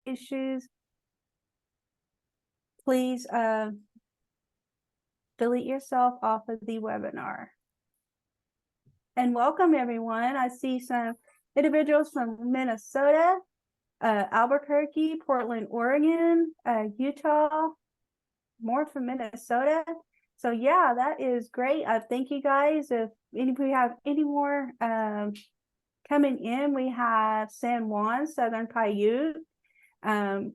issues, please delete yourself off of the webinar. And welcome everyone. I see some individuals from Minnesota, Albuquerque, Portland, Oregon, Utah, more from Minnesota. So yeah, that is great. Thank you guys. If we have any more coming in, we have San Juan, Southern Paiute.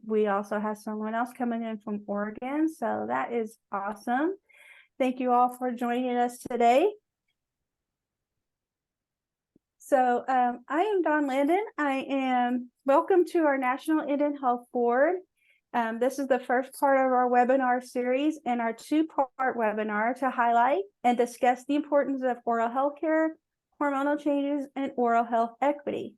We also have someone else coming in from Oregon. So that is awesome. Thank you all for joining us today. So I am Dawn Landon. I am welcome to our National Indian Health Board. This is the first part of our webinar series and our two-part webinar to highlight and discuss the importance of oral health care, hormonal changes, and oral health equity.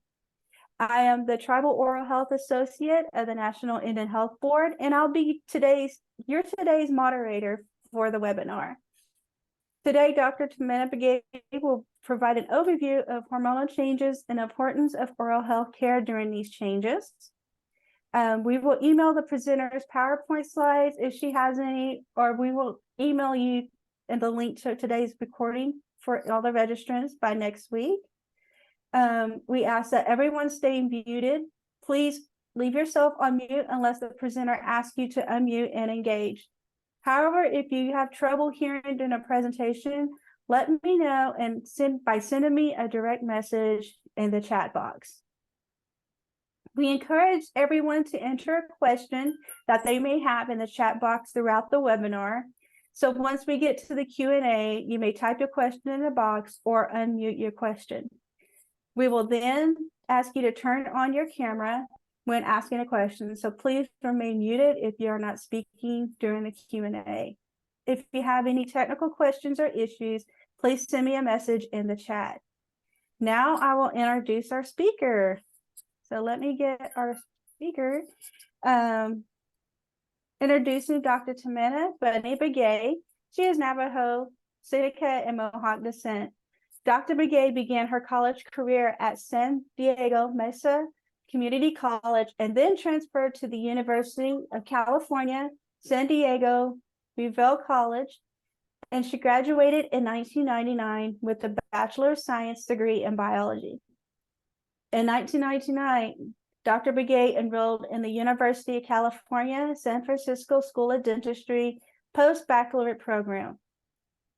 I am the Tribal Oral Health Associate of the National Indian Health Board, and I'll be today's moderator for the webinar. Today, Dr. Tamana Begay will provide an overview of hormonal changes and importance of oral health care during these changes. We will email the presenter's PowerPoint slides if she has any, or we will email you and the link to today's recording for all the registrants by next week. We ask that everyone stay muted. Please leave yourself on mute unless the presenter asks you to unmute and engage. However, if you have trouble hearing during a presentation, let me know and sending me a direct message in the chat box. We encourage everyone to enter a question that they may have in the chat box throughout the webinar. So once we get to the Q&A, you may type your question in the box or unmute your question. We will then ask you to turn on your camera when asking a question. So please remain muted if you are not speaking during the Q&A. If you have any technical questions or issues, please send me a message in the chat. Now I will introduce our speaker. So let me get our speaker. Introducing Dr. Tamana Begay. She is Navajo, Seneca, and Mohawk descent. Dr. Begay began her college career at San Diego Mesa Community College and then transferred to the University of California, San Diego, Bellevue College, and she graduated in 1999 with a Bachelor of Science degree in biology. In 1999, Dr. Begay enrolled in the University of California, San Francisco School of Dentistry post-baccalaureate program.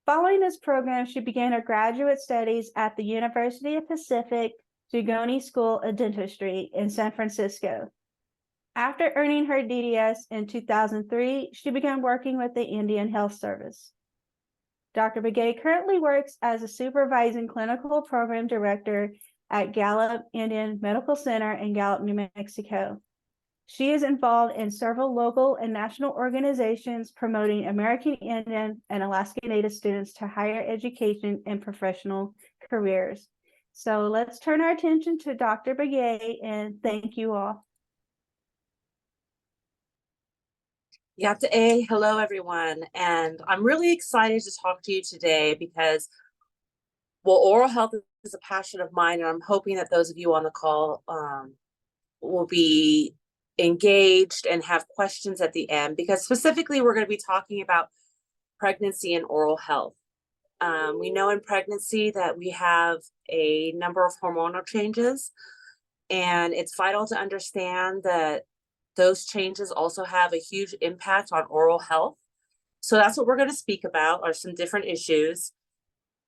Following this program, she began her graduate studies at the University of Pacific Zugoni School of Dentistry in San Francisco. After earning her DDS in 2003, she began working with the Indian Health Service. Dr. Begay currently works as a Supervising Clinical Program Director at Gallup Indian Medical Center in Gallup, New Mexico. She is involved in several local and national organizations promoting American Indian and Alaska Native students to higher education and professional careers. So let's turn our attention to Dr. Begay, and thank you all. Yapta A, hello everyone, and I'm really excited to talk to you today because, well, oral health is a passion of mine, and I'm hoping that those of you on the call will be engaged and have questions at the end, because specifically we're going to be talking about pregnancy and oral health. We know in pregnancy that we have a number of hormonal changes, and it's vital to understand that those changes also have a huge impact on oral health. So that's what we're going to speak about, are some different issues.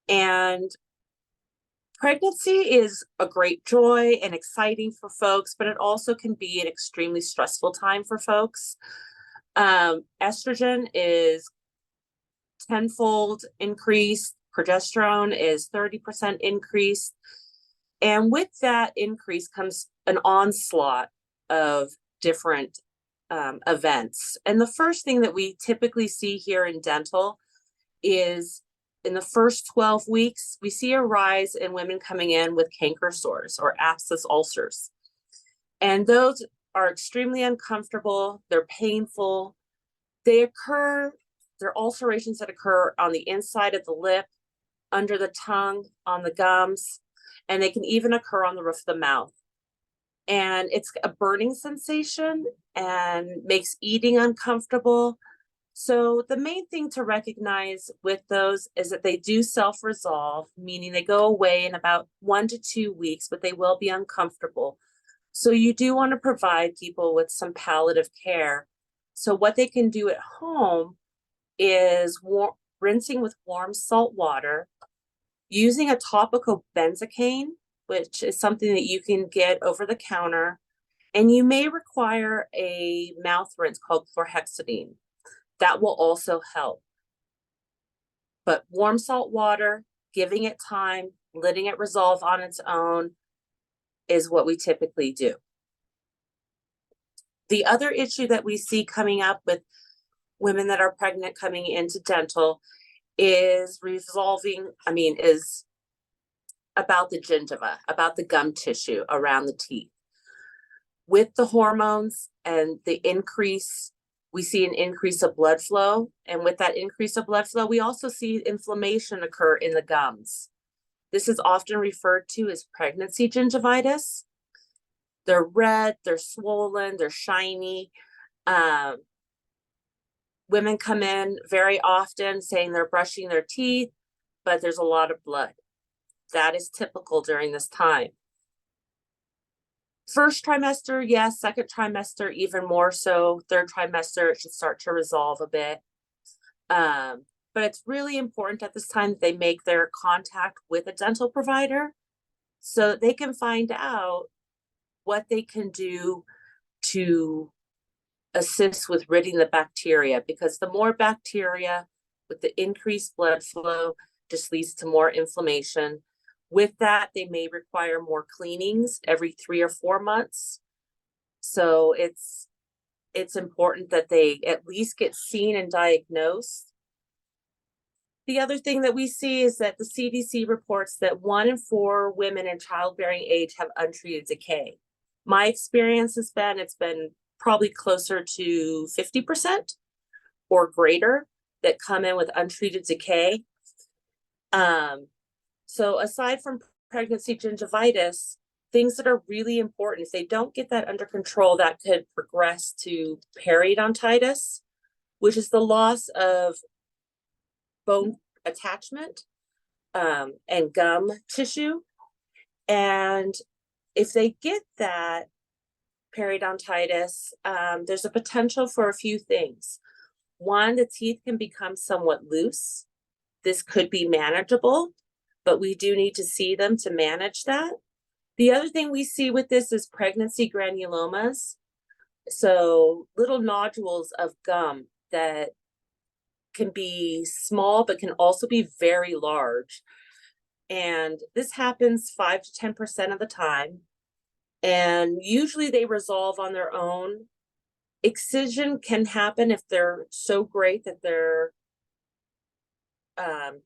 And pregnancy is a great joy and exciting for folks, but it also can be an extremely stressful time for folks. Estrogen is tenfold increased, progesterone is 30% increased. And with that increase comes an onslaught of different events. And the first thing that we typically see here in dental is in the first 12 weeks, we see a rise in women coming in with canker sores or abscess ulcers. And those are extremely uncomfortable. They're painful. They're ulcerations that occur on the inside of the lip, under the tongue, on the gums, and they can even occur on the roof of the mouth. and it's a burning sensation and makes eating uncomfortable. So the main thing to recognize with those is that they do self-resolve, meaning they go away in about 1 to 2 weeks, but they will be uncomfortable. So you do want to provide people with some palliative care. So what they can do at home is rinsing with warm salt water, using a topical benzocaine, which is something that you can get over the counter, and you may require a mouth rinse called chlorhexidine. That will also help. But warm salt water, giving it time, letting it resolve on its own is what we typically do. The other issue that we see coming up with women that are pregnant coming into dental is about the gingiva, about the gum tissue around the teeth. With the hormones and the increase, we see an increase of blood flow. And with that increase of blood flow, we also see inflammation occur in the gums. This is often referred to as pregnancy gingivitis. They're red, they're swollen, they're shiny. Women come in very often saying they're brushing their teeth, but there's a lot of blood. That is typical during this time. First trimester, yes. Second trimester, even more so. Third trimester, it should start to resolve a bit. But it's really important at this time that they make their contact with a dental provider so that they can find out what they can do to assist with ridding the bacteria, because the more bacteria with the increased blood flow just leads to more inflammation. With that, they may require more cleanings every 3 or 4 months. So it's important that they at least get seen and diagnosed. The other thing that we see is that the CDC reports that 1 in 4 women in childbearing age have untreated decay. My experience has been, it's been probably closer to 50% or greater that come in with untreated decay. So aside from pregnancy gingivitis, things that are really important, if they don't get that under control, that could progress to periodontitis, which is the loss of bone attachment and gum tissue. And if they get that periodontitis, there's a potential for a few things. One, the teeth can become somewhat loose. This could be manageable, but we do need to see them to manage that. The other thing we see with this is pregnancy granulomas. So little nodules of gum that can be small, but can also be very large. And this happens 5 to 10% of the time. And usually they resolve on their own. Excision can happen if they're so great that they're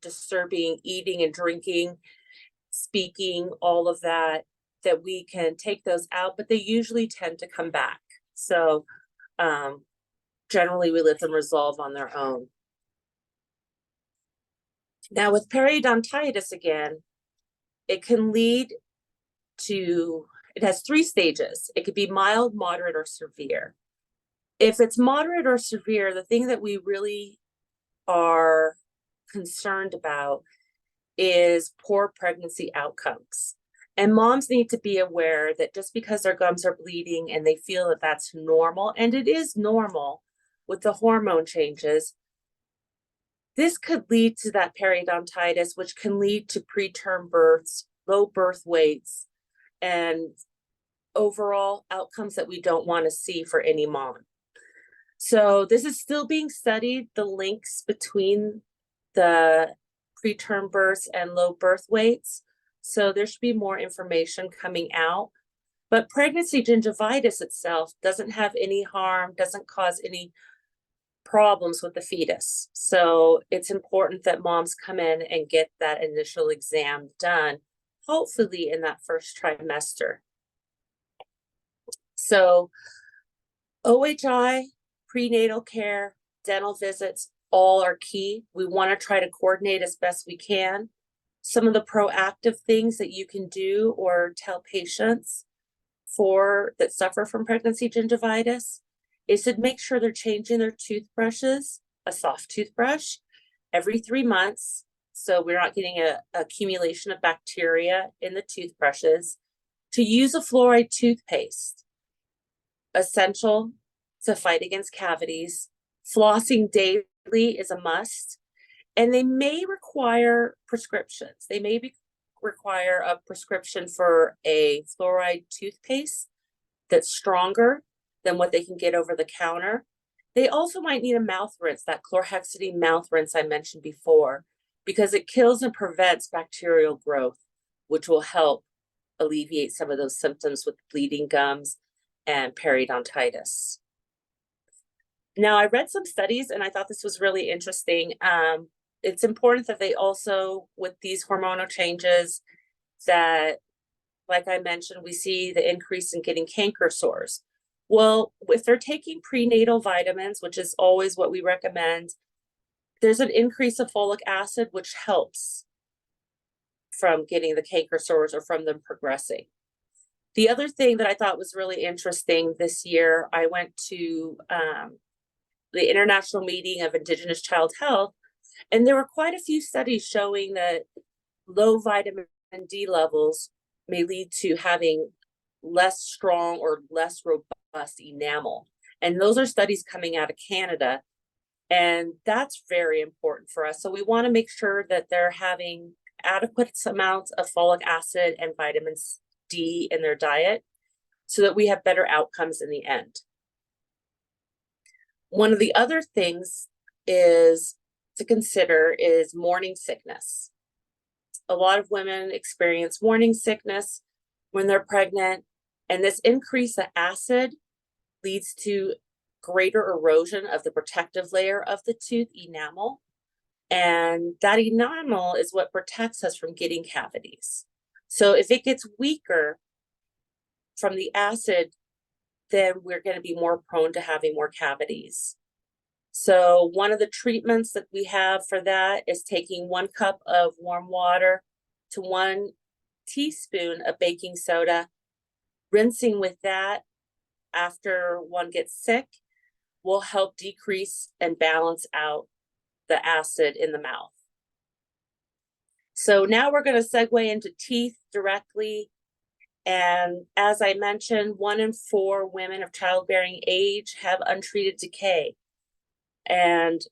disturbing eating and drinking, speaking, all of that, that we can take those out, but they usually tend to come back. So generally we let them resolve on their own. Now with periodontitis, again, it can lead to, it has 3 stages. It could be mild, moderate, or severe. If it's moderate or severe, the thing that we really are concerned about is poor pregnancy outcomes. And moms need to be aware that just because their gums are bleeding and they feel that that's normal, and it is normal with the hormone changes, this could lead to that periodontitis, which can lead to preterm births, low birth weights, and overall outcomes that we don't want to see for any mom. So this is still being studied, the links between the preterm births and low birth weights. So there should be more information coming out. But pregnancy gingivitis itself doesn't have any harm, doesn't cause any problems with the fetus. So it's important that moms come in and get that initial exam done, hopefully in that first trimester. So OHI, prenatal care, dental visits, all are key. We want to try to coordinate as best we can. Some of the proactive things that you can do or tell patients that suffer from pregnancy gingivitis is to make sure they're changing their toothbrushes, a soft toothbrush, every 3 months. So we're not getting a accumulation of bacteria in the toothbrushes. To use a fluoride toothpaste, essential to fight against cavities. Flossing daily is a must. And they may require prescriptions. They may require a prescription for a fluoride toothpaste that's stronger than what they can get over the counter. They also might need a mouth rinse, that chlorhexidine mouth rinse I mentioned before, because it kills and prevents bacterial growth, which will help alleviate some of those symptoms with bleeding gums and periodontitis. Now, I read some studies and I thought this was really interesting. It's important that they also, with these hormonal changes, that, like I mentioned, we see the increase in getting canker sores. Well, if they're taking prenatal vitamins, which is always what we recommend, there's an increase of folic acid, which helps from getting the canker sores or from them progressing. The other thing that I thought was really interesting this year, I went to the International Meeting of Indigenous Child Health, and there were quite a few studies showing that low vitamin D levels may lead to having less strong or less robust enamel. And those are studies coming out of Canada. And that's very important for us. So we want to make sure that they're having adequate amounts of folic acid and vitamin D in their diet so that we have better outcomes in the end. One of the other things to consider is morning sickness. A lot of women experience morning sickness when they're pregnant, and this increase of acid leads to greater erosion of the protective layer of the tooth enamel. And that enamel is what protects us from getting cavities. So if it gets weaker from the acid, then we're going to be more prone to having more cavities. So one of the treatments that we have for that is taking 1 cup of warm water to 1 teaspoon of baking soda, rinsing with that after one gets sick will help decrease and balance out the acid in the mouth. So now we're going to segue into teeth directly. And as I mentioned, 1 in 4 women of childbearing age have untreated decay. And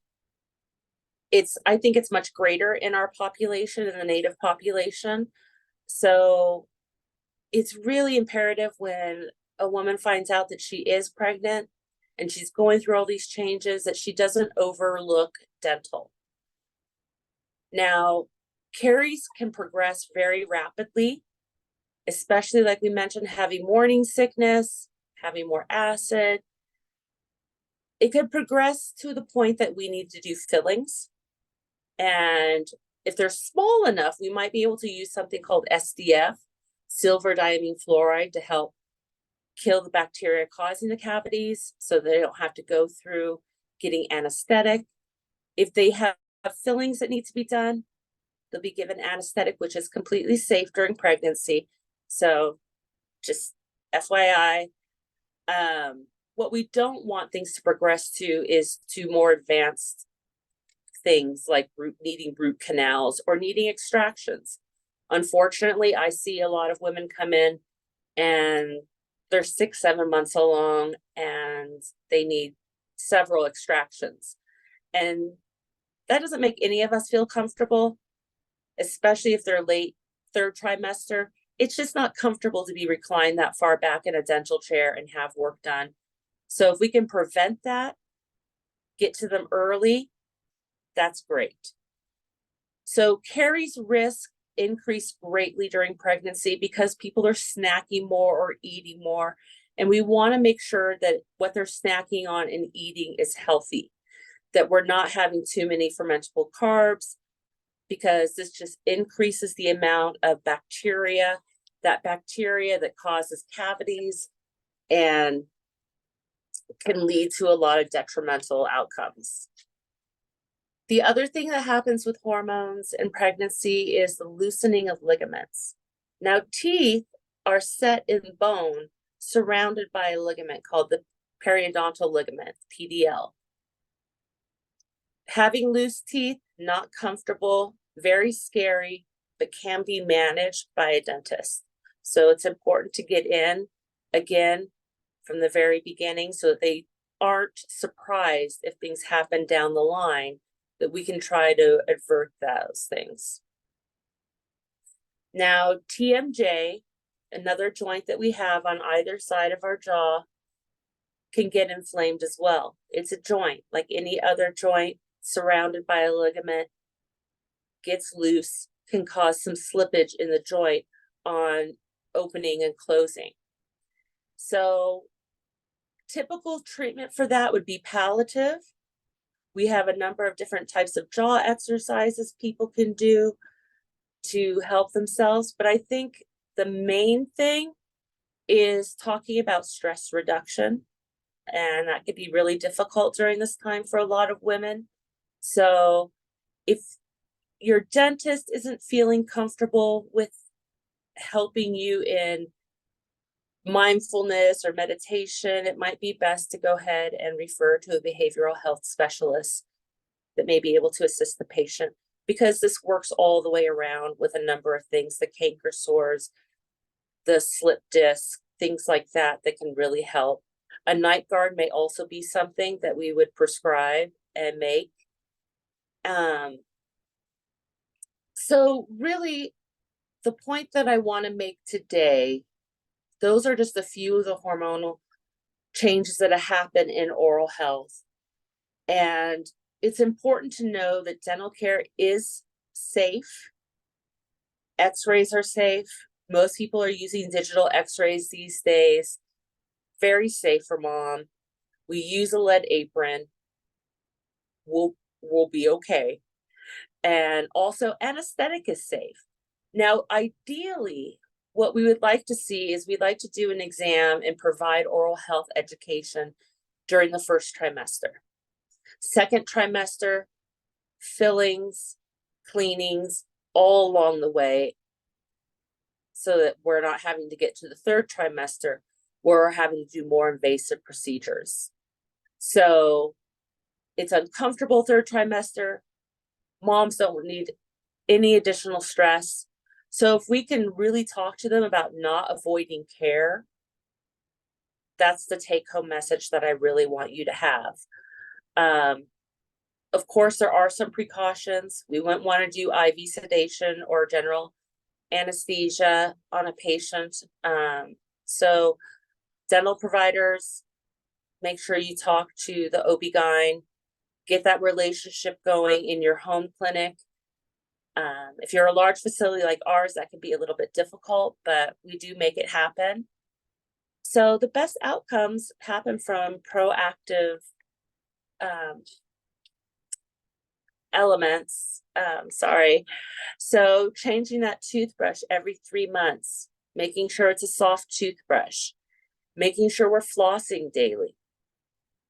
I think it's much greater in our population, in the Native population. So it's really imperative when a woman finds out that she is pregnant and she's going through all these changes that she doesn't overlook dental. Now, caries can progress very rapidly, especially like we mentioned, having morning sickness, having more acid. It could progress to the point that we need to do fillings. And if they're small enough, we might be able to use something called SDF, silver diamine fluoride, to help kill the bacteria causing the cavities so they don't have to go through getting anesthetic. If they have fillings that need to be done, they'll be given anesthetic, which is completely safe during pregnancy. So just FYI, what we don't want things to progress to is to more advanced things like needing root canals or needing extractions. Unfortunately, I see a lot of women come in and they're 6-7 months along and they need several extractions. And that doesn't make any of us feel comfortable, especially if they're late 3rd trimester. It's just not comfortable to be reclined that far back in a dental chair and have work done. So if we can prevent that, get to them early, that's great. So caries risk increase greatly during pregnancy because people are snacking more or eating more. And we want to make sure that what they're snacking on and eating is healthy, that we're not having too many fermentable carbs, because this just increases the amount of bacteria that causes cavities and can lead to a lot of detrimental outcomes. The other thing that happens with hormones in pregnancy is the loosening of ligaments. Now, teeth are set in bone, surrounded by a ligament called the periodontal ligament, PDL. Having loose teeth, not comfortable, very scary, but can be managed by a dentist. So it's important to get in again from the very beginning so that they aren't surprised if things happen down the line, that we can try to avert those things. Now, TMJ, another joint that we have on either side of our jaw, can get inflamed as well. It's a joint like any other joint, surrounded by a ligament, gets loose, can cause some slippage in the joint on opening and closing. So typical treatment for that would be palliative. We have a number of different types of jaw exercises people can do to help themselves, but I think the main thing is talking about stress reduction, and that could be really difficult during this time for a lot of women. So if your dentist isn't feeling comfortable with helping you in mindfulness or meditation, it might be best to go ahead and refer to a behavioral health specialist that may be able to assist the patient, because this works all the way around with a number of things, the canker sores, the slip disc, things like that, that can really help. A night guard may also be something that we would prescribe and make. So really, the point that I want to make today, those are just a few of the hormonal changes that happen in oral health. And it's important to know that dental care is safe. X-rays are safe. Most people are using digital X-rays these days. Very safe for mom. We use a lead apron. We'll be okay. And also anesthetic is safe. Now, ideally, what we would like to see is we'd like to do an exam and provide oral health education during the first trimester. Second trimester, fillings, cleanings, all along the way, so that we're not having to get to the third trimester where we're having to do more invasive procedures. So it's uncomfortable third trimester. Moms don't need any additional stress. So if we can really talk to them about not avoiding care, that's the take-home message that I really want you to have. Of course, there are some precautions. We wouldn't want to do IV sedation or general anesthesia on a patient. So dental providers, make sure you talk to the OB-GYN, get that relationship going in your home clinic. If you're a large facility like ours, that can be a little bit difficult, but we do make it happen. So the best outcomes happen from proactive elements. So changing that toothbrush every 3 months, making sure it's a soft toothbrush, making sure we're flossing daily.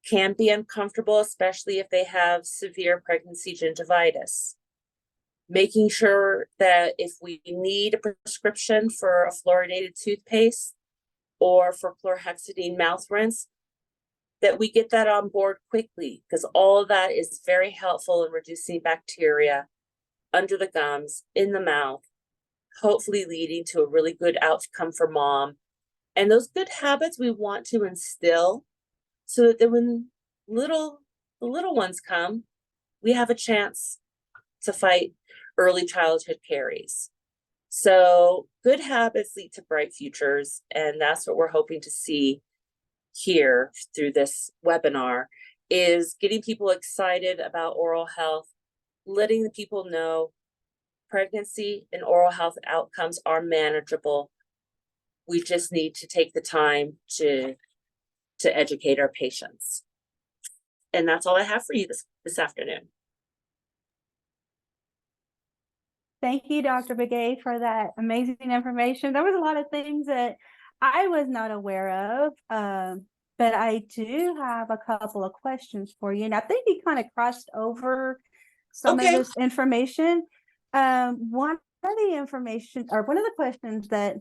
Can be uncomfortable, especially if they have severe pregnancy gingivitis. Making sure that if we need a prescription for a fluoridated toothpaste or for chlorhexidine mouth rinse, that we get that on board quickly, because all of that is very helpful in reducing bacteria under the gums, in the mouth, hopefully leading to a really good outcome for mom. And those good habits we want to instill so that then when the little ones come, we have a chance to fight early childhood caries. So good habits lead to bright futures, and that's what we're hoping to see here through this webinar, is getting people excited about oral health, letting the people know pregnancy and oral health outcomes are manageable. We just need to take the time to educate our patients. And that's all I have for you this afternoon. Thank you, Dr. Begay, for that amazing information. There was a lot of things that I was not aware of, but I do have a couple of questions for you. And I think you kind of crossed over some of this information. One of the questions that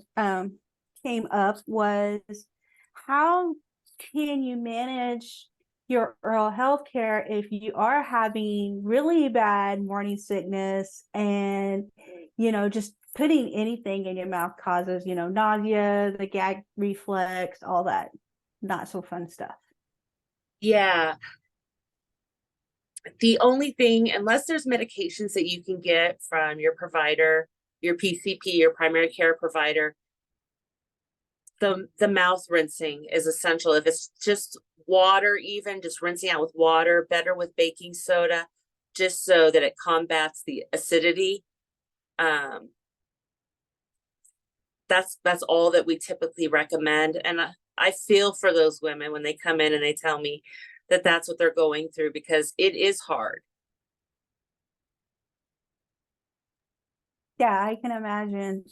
came up was how can you manage your oral health care if you are having really bad morning sickness and, just putting anything in your mouth causes, nausea, the gag reflex, all that not so fun stuff? Yeah. The only thing, unless there's medications that you can get from your provider, your PCP, your primary care provider, the mouth rinsing is essential. If it's just water, even just rinsing out with water, better with baking soda, just so that it combats the acidity. That's all that we typically recommend. And I feel for those women when they come in and they tell me that that's what they're going through, because it is hard. Yeah, I can imagine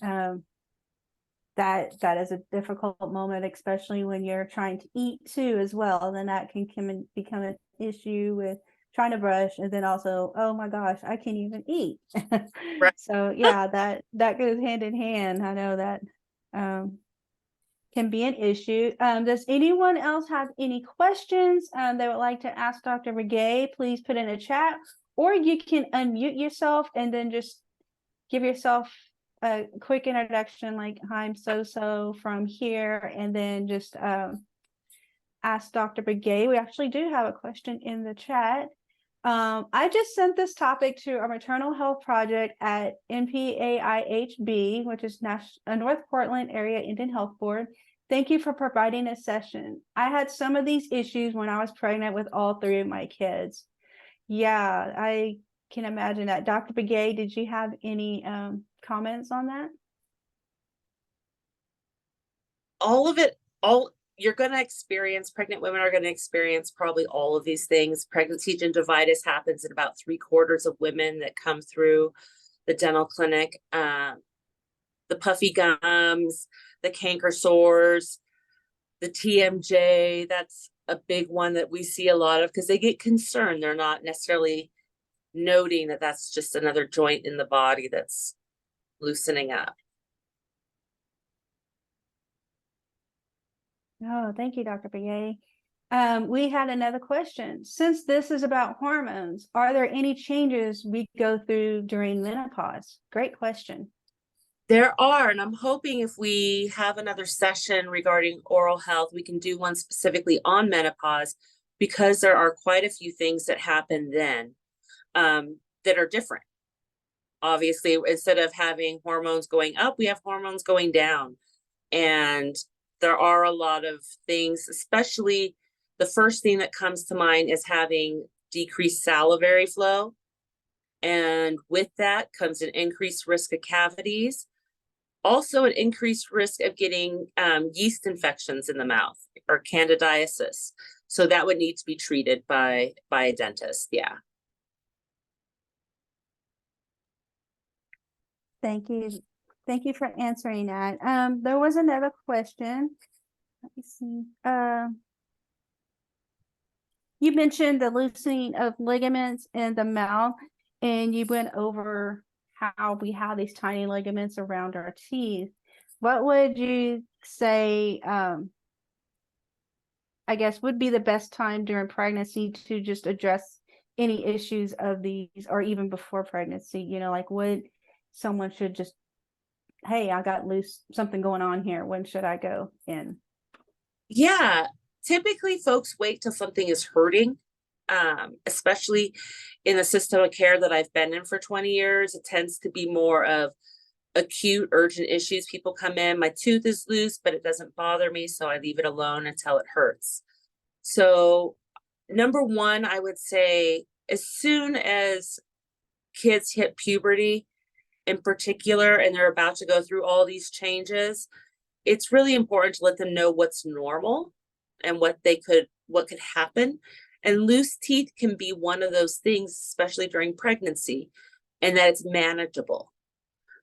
that is a difficult moment, especially when you're trying to eat too as well. Then that can become an issue with trying to brush, and then also, oh my gosh, I can't even eat. Right. So yeah, that goes hand in hand. I know that can be an issue. Does anyone else have any questions they would like to ask Dr. Begay? Please put in a chat, or you can unmute yourself and then just give yourself a quick introduction, like, hi, I'm so from here, and then just ask Dr. Begay. We actually do have a question in the chat. I just sent this topic to our maternal health project at NIHB, which is North Portland Area Indian Health Board. Thank you for providing a session. I had some of these issues when I was pregnant with all 3 of my kids. Yeah, I can imagine that. Dr. Begay, did you have any comments on that? All of it, you're going to experience, pregnant women are going to experience probably all of these things. Pregnancy gingivitis happens in about 3/4 of women that come through the dental clinic. The puffy gums, the canker sores, the TMJ, that's a big one that we see a lot of, because they get concerned. They're not necessarily noting that that's just another joint in the body that's loosening up. Oh, thank you, Dr. Begay. We had another question. Since this is about hormones, are there any changes we go through during menopause? Great question. There are, and I'm hoping if we have another session regarding oral health, we can do one specifically on menopause, because there are quite a few things that happen then that are different. Obviously, instead of having hormones going up, we have hormones going down. And there are a lot of things, especially the first thing that comes to mind is having decreased salivary flow. And with that comes an increased risk of cavities, also an increased risk of getting yeast infections in the mouth, or candidiasis. So that would need to be treated by a dentist. Yeah. Thank you. Thank you for answering that. There was another question. Let me see. You mentioned the loosening of ligaments in the mouth, and you went over how we have these tiny ligaments around our teeth. What would you say, I guess, would be the best time during pregnancy to just address any issues of these, or even before pregnancy? Like, would someone should just, hey, I got something going on here. When should I go in? Yeah. Typically, folks wait till something is hurting, especially in the system of care that I've been in for 20 years. It tends to be more of acute, urgent issues. People come in, my tooth is loose, but it doesn't bother me, so I leave it alone until it hurts. So, number one, I would say, as soon as kids hit puberty in particular, and they're about to go through all these changes, it's really important to let them know what's normal and what could happen. And loose teeth can be one of those things, especially during pregnancy, and that it's manageable.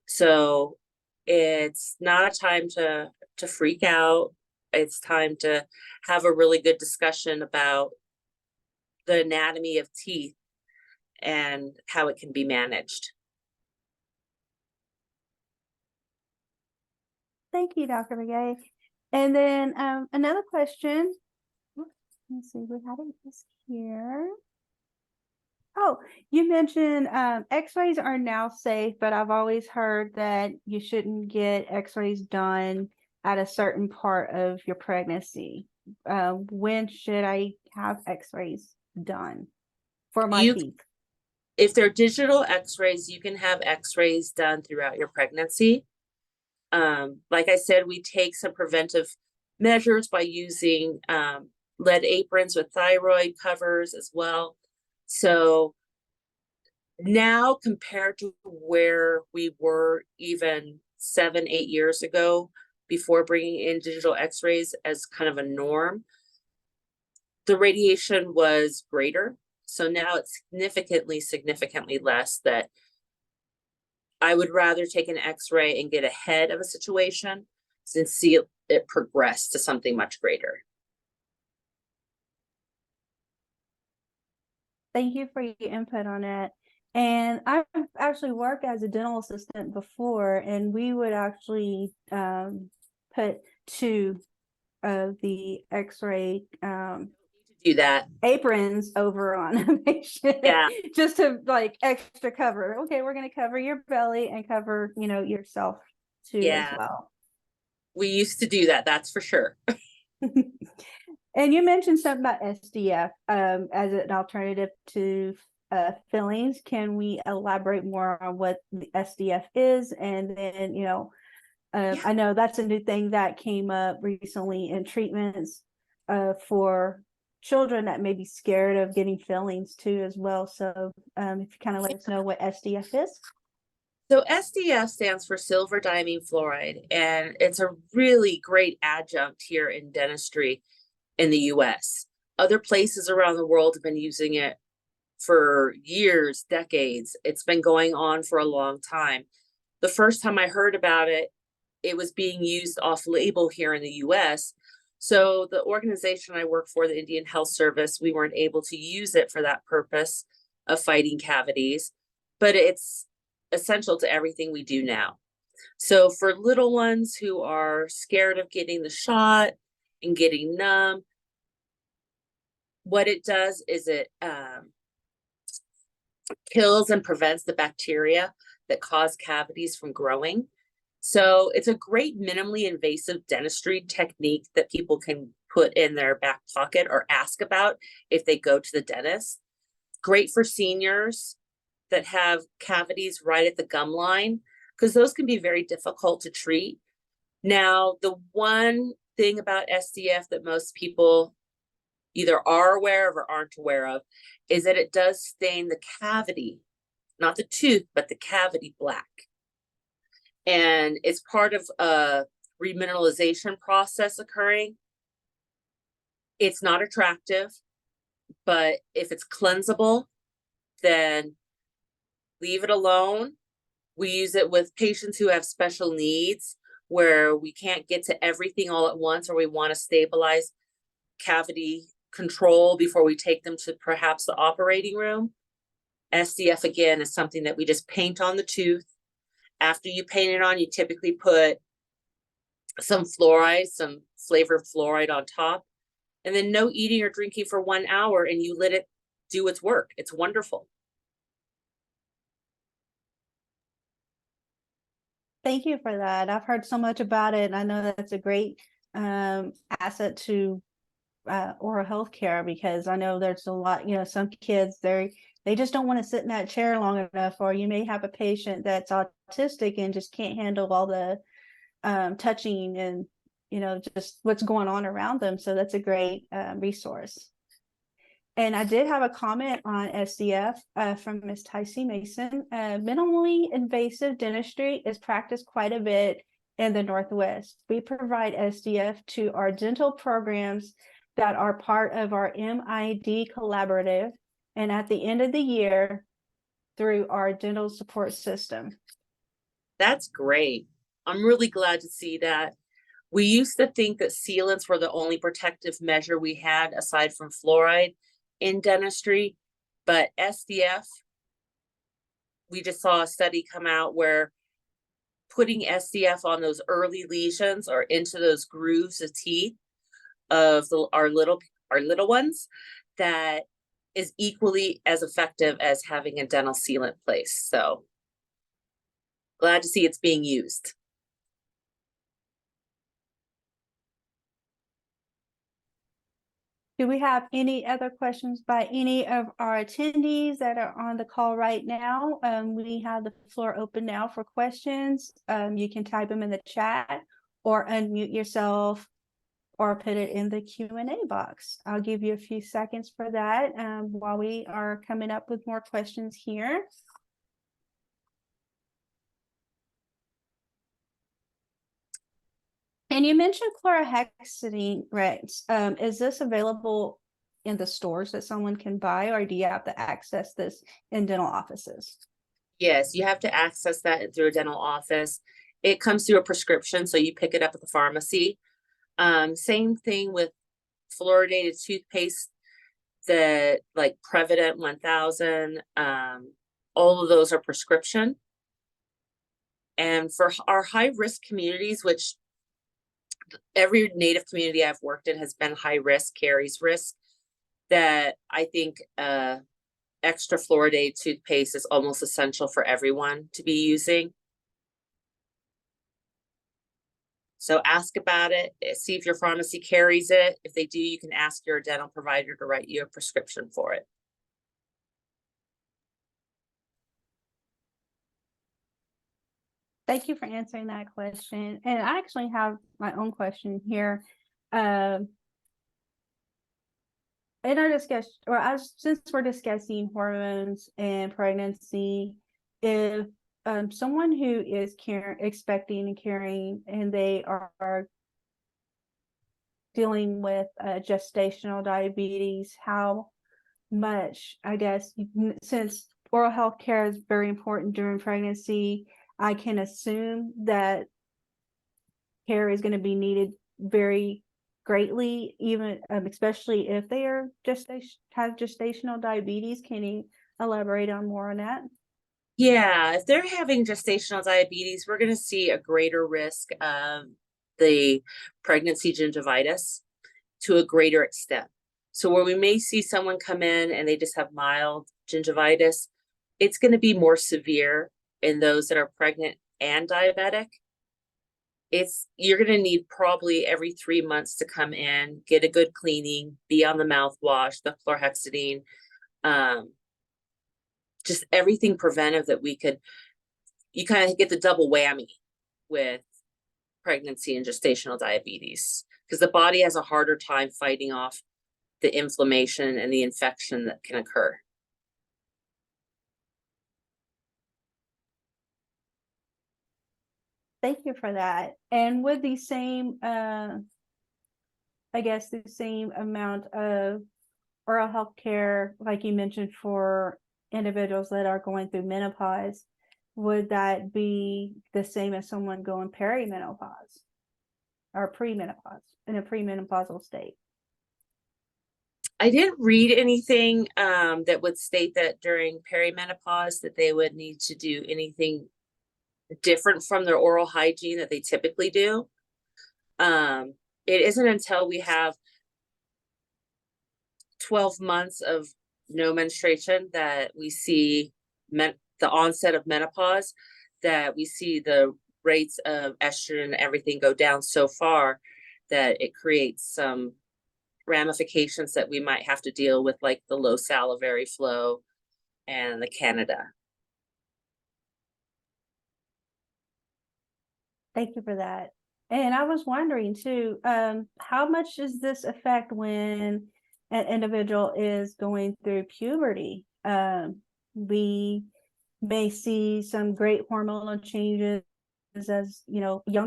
So it's not a time to freak out. It's time to have a really good discussion about the anatomy of teeth and how it can be managed. Thank you, Dr. Begay. And then another question. Let's see, we had this here. Oh, you mentioned X-rays are now safe, but I've always heard that you shouldn't get X-rays done at a certain part of your pregnancy. When should I have X-rays done for my teeth? If they're digital X-rays, you can have X-rays done throughout your pregnancy. Like I said, we take some preventive measures by using lead aprons with thyroid covers as well. So now compared to where we were even 7, 8 years ago, before bringing in digital X-rays as kind of a norm, the radiation was greater. So now it's significantly less. That I would rather take an X-ray and get ahead of a situation than see it progress to something much greater. Thank you for your input on it. And I've actually worked as a dental assistant before, and we would actually put 2 of the X-ray do that aprons over on a patient, just to like extra cover. Okay, we're going to cover your belly and cover, you know, yourself too as well. We used to do that, that's for sure. And you mentioned something about SDF as an alternative to fillings. Can we elaborate more on what the SDF is? And then, you know, I know that's a new thing that came up recently in treatments for children that may be scared of getting fillings too as well. So if you kind of let us know what SDF is. So SDF stands for silver diamine fluoride, and it's a really great adjunct here in dentistry in the US. Other places around the world have been using it for years, decades. It's been going on for a long time. The first time I heard about it, it was being used off-label here in the US. So the organization I work for, the Indian Health Service, we weren't able to use it for that purpose of fighting cavities, but it's essential to everything we do now. So for little ones who are scared of getting the shot and getting numb, what it does is it kills and prevents the bacteria that cause cavities from growing. So it's a great minimally invasive dentistry technique that people can put in their back pocket or ask about if they go to the dentist. Great for seniors that have cavities right at the gum line, because those can be very difficult to treat. Now, the one thing about SDF that most people either are aware of or aren't aware of is that it does stain the cavity, not the tooth, but the cavity black. And it's part of a remineralization process occurring. It's not attractive, but if it's cleansable, then leave it alone. We use it with patients who have special needs where we can't get to everything all at once, or we want to stabilize cavity control before we take them to perhaps the operating room. SDF, again, is something that we just paint on the tooth. After you paint it on, you typically put some fluoride, some flavored fluoride on top, and then no eating or drinking for 1 hour, and you let it do its work. It's wonderful. Thank you for that. I've heard so much about it, and I know that's a great asset to oral health care, because I know there's a lot, you know, some kids, they just don't want to sit in that chair long enough, or you may have a patient that's autistic and just can't handle all the touching and, you know, just what's going on around them. So that's a great resource. And I did have a comment on SDF from Ms. Tycee Mason. Minimally invasive dentistry is practiced quite a bit in the Northwest. We provide SDF to our dental programs that are part of our MID collaborative, and at the end of the year through our dental support system. That's great. I'm really glad to see that. We used to think that sealants were the only protective measure we had aside from fluoride in dentistry, but SDF, we just saw a study come out where putting SCF on those early lesions or into those grooves of teeth of our little ones, that is equally as effective as having a dental sealant placed. So glad to see it's being used. Do we have any other questions by any of our attendees that are on the call right now? We have the floor open now for questions. You can type them in the chat or unmute yourself or put it in the Q&A box. I'll give you a few seconds for that while we are coming up with more questions here. And you mentioned chlorhexidine, right? Is this available in the stores that someone can buy, or do you have to access this in dental offices? Yes, you have to access that through a dental office. It comes through a prescription, so you pick it up at the pharmacy. Same thing with fluoridated toothpaste, that like Prevident 1000, all of those are prescription. And for our high risk communities, which every Native community I've worked in has been high risk, carries risk, that I think extra fluoridated toothpaste is almost essential for everyone to be using. So ask about it, see if your pharmacy carries it. If they do, you can ask your dental provider to write you a prescription for it. Thank you for answering that question. And I actually have my own question here. In our discussion, or since we're discussing hormones and pregnancy, if someone who is expecting and carrying, and they are dealing with gestational diabetes, how much, I guess, since oral health care is very important during pregnancy, I can assume that care is going to be needed very greatly, even especially if they are have gestational diabetes. Can you elaborate on more on that? Yeah, if they're having gestational diabetes, we're going to see a greater risk of the pregnancy gingivitis to a greater extent. So where we may see someone come in and they just have mild gingivitis, it's going to be more severe in those that are pregnant and diabetic. You're going to need probably every 3 months to come in, get a good cleaning, be on the mouthwash, the chlorhexidine, just everything preventive that you kind of get the double whammy with pregnancy and gestational diabetes, because the body has a harder time fighting off the inflammation and the infection that can occur. Thank you for that. And with the same, I guess the same amount of oral health care, like you mentioned, for individuals that are going through menopause, would that be the same as someone going perimenopause or premenopause, in a premenopausal state? I didn't read anything that would state that during perimenopause that they would need to do anything different from their oral hygiene that they typically do. It isn't until we have 12 months of no menstruation that we see the onset of menopause, that we see the rates of estrogen and everything go down so far that it creates some ramifications that we might have to deal with, like the low salivary flow and the Candida. Thank you for that. And I was wondering too, how much does this affect when an individual is going through puberty? We may see some great hormonal changes as,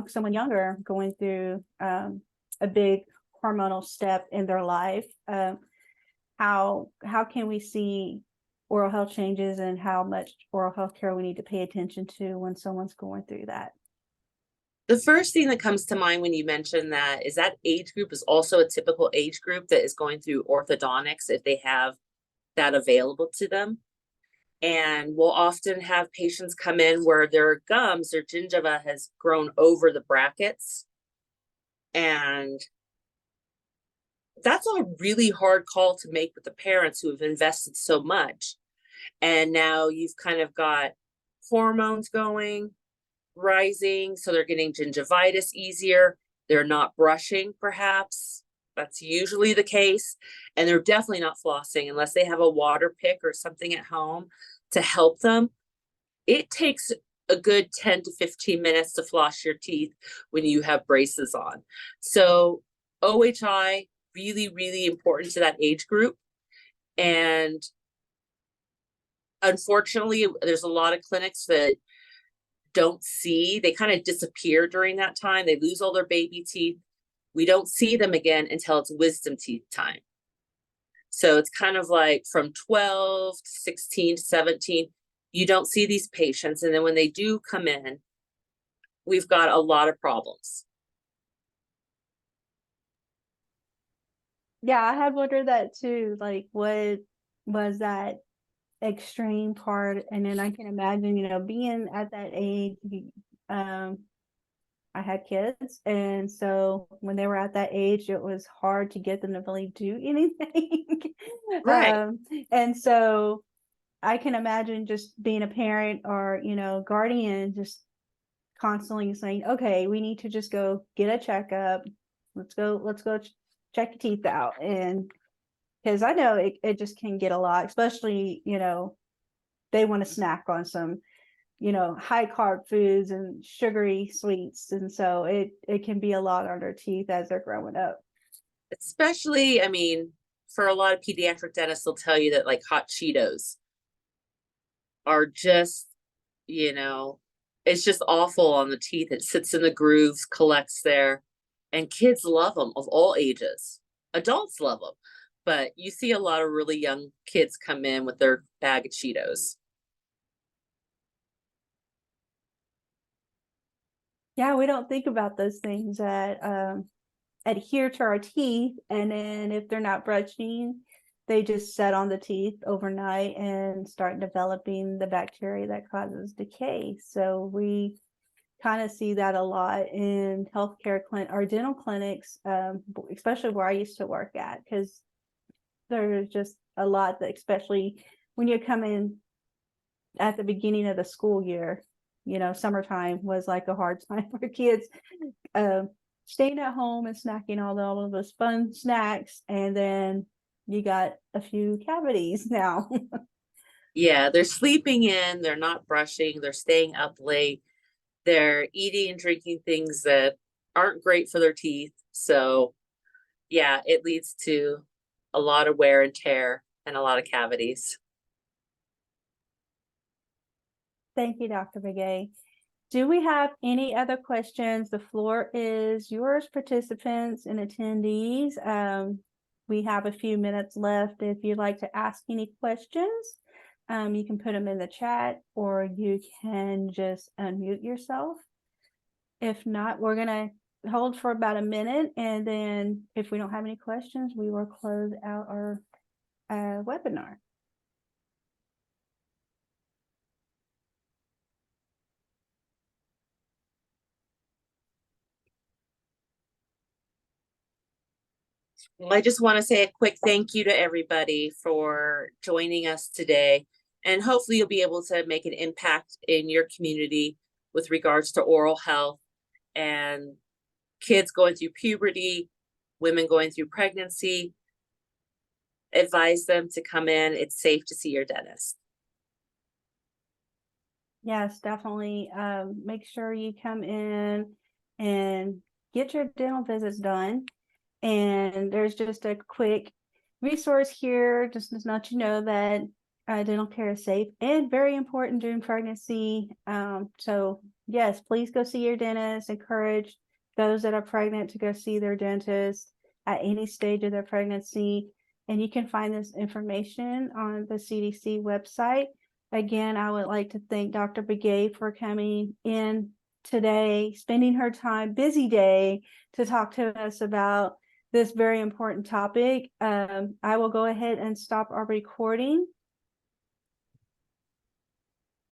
someone younger going through a big hormonal step in their life. How can we see oral health changes, and how much oral health care we need to pay attention to when someone's going through that? The first thing that comes to mind when you mention that is that age group is also a typical age group that is going through orthodontics if they have that available to them. And we'll often have patients come in where their gums, their gingiva has grown over the brackets. And that's a really hard call to make with the parents who have invested so much. And now you've kind of got hormones going, rising, so they're getting gingivitis easier. They're not brushing, perhaps. That's usually the case. And they're definitely not flossing unless they have a water pick or something at home to help them. It takes a good 10 to 15 minutes to floss your teeth when you have braces on. So OHI, really, really important to that age group. And unfortunately, there's a lot of clinics that don't see, they kind of disappear during that time. They lose all their baby teeth. We don't see them again until it's wisdom teeth time. So it's kind of like from 12 to 16 to 17, you don't see these patients. And then when they do come in, we've got a lot of problems. Yeah, I had wondered that too. Like, what was that extreme part? And then I can imagine, being at that age, I had kids, and so when they were at that age, it was hard to get them to really do anything. Right. And so I can imagine just being a parent or, guardian, just constantly saying, okay, we need to just go get a checkup. Let's go check your teeth out. And because I know it just can get a lot, especially, they want to snack on some, high carb foods and sugary sweets. And so it can be a lot on their teeth as they're growing up. Especially, I mean, for a lot of pediatric dentists, they'll tell you that like hot Cheetos are just, it's just awful on the teeth. It sits in the grooves, collects there, and kids love them of all ages. Adults love them, but you see a lot of really young kids come in with their bag of Cheetos. Yeah, we don't think about those things that adhere to our teeth, and then if they're not brushing, they just set on the teeth overnight and start developing the bacteria that causes decay. So we kind of see that a lot in healthcare or dental clinics, especially where I used to work at, because there's just a lot that, especially when you come in at the beginning of the school year, summertime was like a hard time for kids, staying at home and snacking all of those fun snacks, and then you got a few cavities now. Yeah, they're sleeping in, they're not brushing, they're staying up late, they're eating and drinking things that aren't great for their teeth. So yeah, it leads to a lot of wear and tear and a lot of cavities. Thank you, Dr. Begay. Do we have any other questions? The floor is yours, participants and attendees. We have a few minutes left. If you'd like to ask any questions, you can put them in the chat, or you can just unmute yourself. If not, we're going to hold for about a minute, and then if we don't have any questions, we will close out our webinar. Well, I just want to say a quick thank you to everybody for joining us today. And hopefully you'll be able to make an impact in your community with regards to oral health and kids going through puberty, women going through pregnancy. Advise them to come in. It's safe to see your dentist. Yes, definitely. Make sure you come in and get your dental visits done. And there's just a quick resource here, just to let you know that dental care is safe and very important during pregnancy. So yes, please go see your dentist. Encourage those that are pregnant to go see their dentist at any stage of their pregnancy. And you can find this information on the CDC website. Again, I would like to thank Dr. Begay for coming in today, spending her time, busy day, to talk to us about this very important topic. I will go ahead and stop our recording.